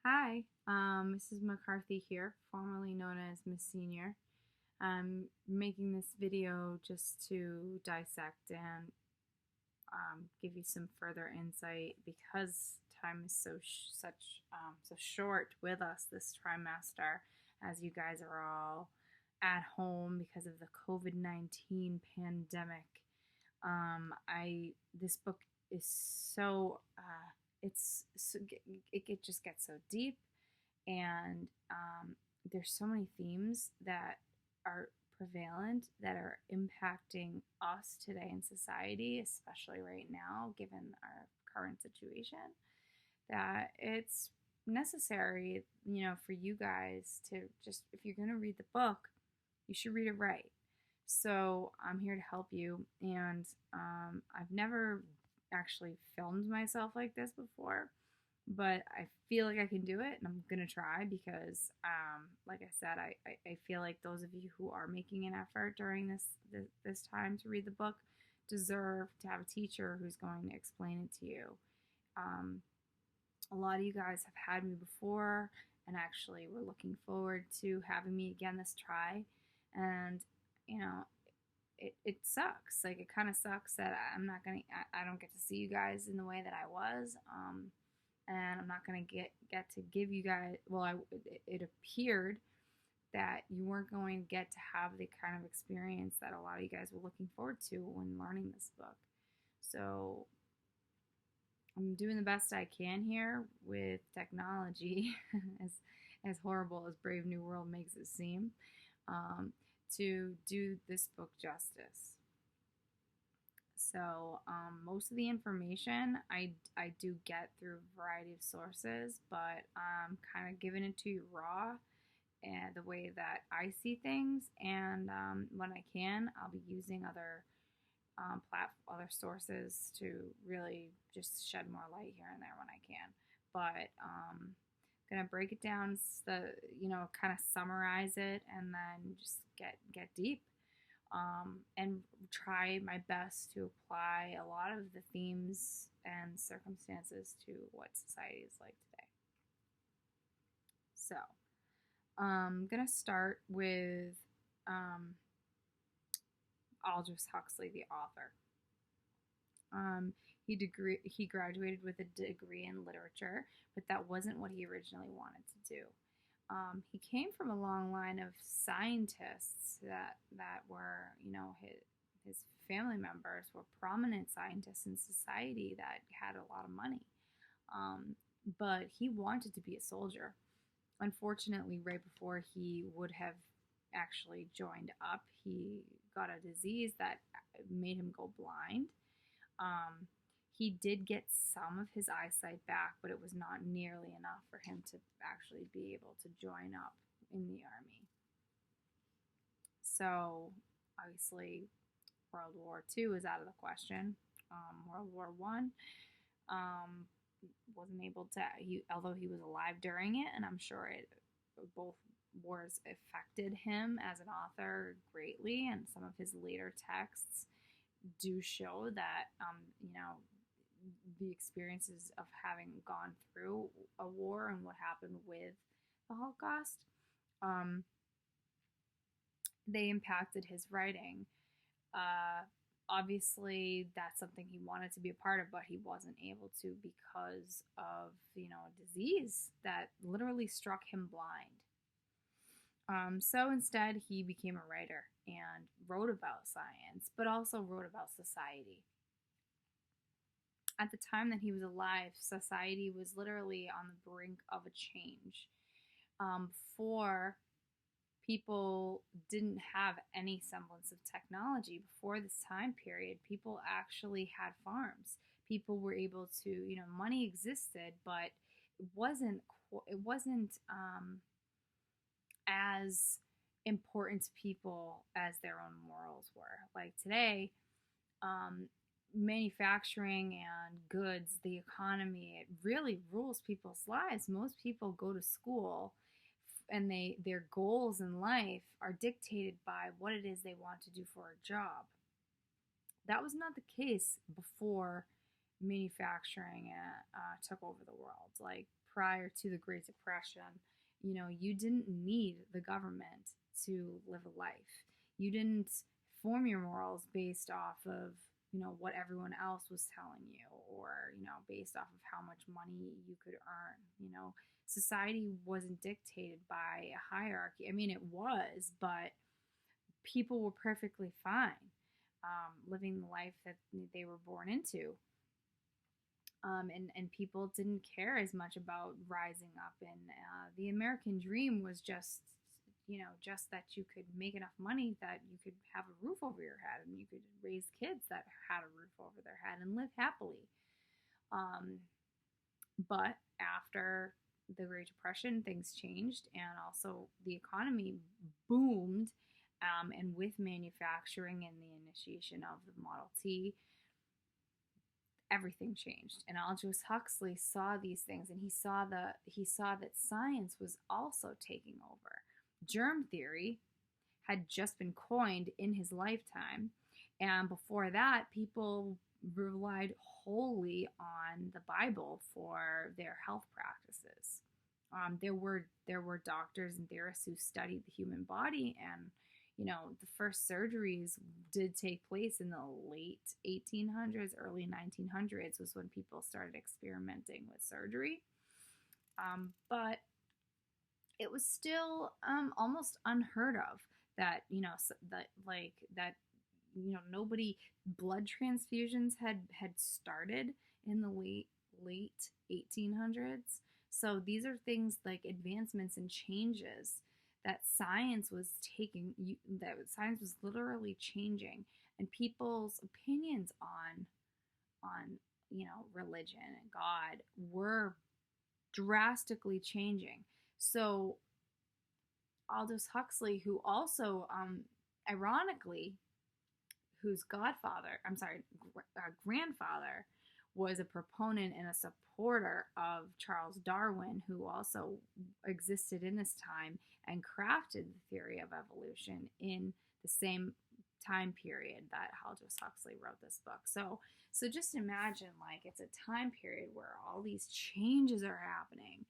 Hi, Mrs. McCarthy here, formerly known as Miss Senior. I'm making this video just to dissect and give you some further insight because time is so short with us this trimester, as you guys are all at home because of the COVID-19 pandemic. I This book is it just gets so deep, and there's so many themes that are prevalent that are impacting us today in society, especially right now, given our current situation, that it's necessary, for you guys to just, if you're going to read the book, you should read it right. So I'm here to help you, and I've never actually filmed myself like this before, but I feel like I can do it, and I'm gonna try because, like I said, I feel like those of you who are making an effort during this time to read the book deserve to have a teacher who's going to explain it to you. Um, a lot of you guys have had me before, and actually we're looking forward to having me again this try. And you know, it sucks. Like, it kind of sucks that I don't get to see you guys in the way that I was. And I'm not gonna get to give you guys. Well, it appeared that you weren't going to get to have the kind of experience that a lot of you guys were looking forward to when learning this book. So I'm doing the best I can here with technology, as horrible as Brave New World makes it seem, um, to do this book justice. So most of the information I do get through a variety of sources, but I'm kind of giving it to you raw and the way that I see things. And when I can, I'll be using other sources to really just shed more light here and there when I can. But gonna break it down, kind of summarize it, and then just get deep, and try my best to apply a lot of the themes and circumstances to what society is like today. So, I'm gonna start with Aldous Huxley, the author. He graduated with a degree in literature, but that wasn't what he originally wanted to do. He came from a long line of scientists that were, his family members were prominent scientists in society that had a lot of money. But he wanted to be a soldier. Unfortunately, right before he would have actually joined up, he got a disease that made him go blind. Um, he did get some of his eyesight back, but it was not nearly enough for him to actually be able to join up in the army. So, obviously, World War II is out of the question. World War One, wasn't able to. Although he was alive during it, and I'm sure both wars affected him as an author greatly, and some of his later texts do show that, the experiences of having gone through a war and what happened with the Holocaust, um, they impacted his writing. Uh, Obviously, that's something he wanted to be a part of, but he wasn't able to because of, a disease that literally struck him blind. So instead, he became a writer and wrote about science, but also wrote about society. At the time that he was alive, society was literally on the brink of a change. Before, people didn't have any semblance of technology. Before this time period, people actually had farms. People were able to, money existed, but it wasn't as important to people as their own morals were. Like today, um, manufacturing and goods, the economy, it really rules people's lives. Most people go to school, and their goals in life are dictated by what it is they want to do for a job. That was not the case before manufacturing took over the world. Like, prior to the Great Depression, you didn't need the government to live a life. You didn't form your morals based off of, what everyone else was telling you, or, based off of how much money you could earn. Society wasn't dictated by a hierarchy. I mean, it was, but people were perfectly fine living the life that they were born into. And people didn't care as much about rising up. And the American dream was just that you could make enough money that you could have a roof over your head, and you could raise kids that had a roof over their head and live happily. But after the Great Depression, things changed, and also the economy boomed. And with manufacturing and the initiation of the Model T, everything changed. And Aldous Huxley saw these things, and he saw that science was also taking over. Germ theory had just been coined in his lifetime, and before that, people relied wholly on the Bible for their health practices. There were doctors and theorists who studied the human body, and the first surgeries did take place in the late 1800s, early 1900s was when people started experimenting with surgery. But it was still almost unheard of that, nobody, blood transfusions had started in the late 1800s. So these are things like advancements and changes that science was literally changing, and people's opinions on religion and God were drastically changing. So Aldous Huxley, who also ironically, whose grandfather was a proponent and a supporter of Charles Darwin, who also existed in this time and crafted the theory of evolution in the same time period that Aldous Huxley wrote this book. So just imagine, like, it's a time period where all these changes are happening,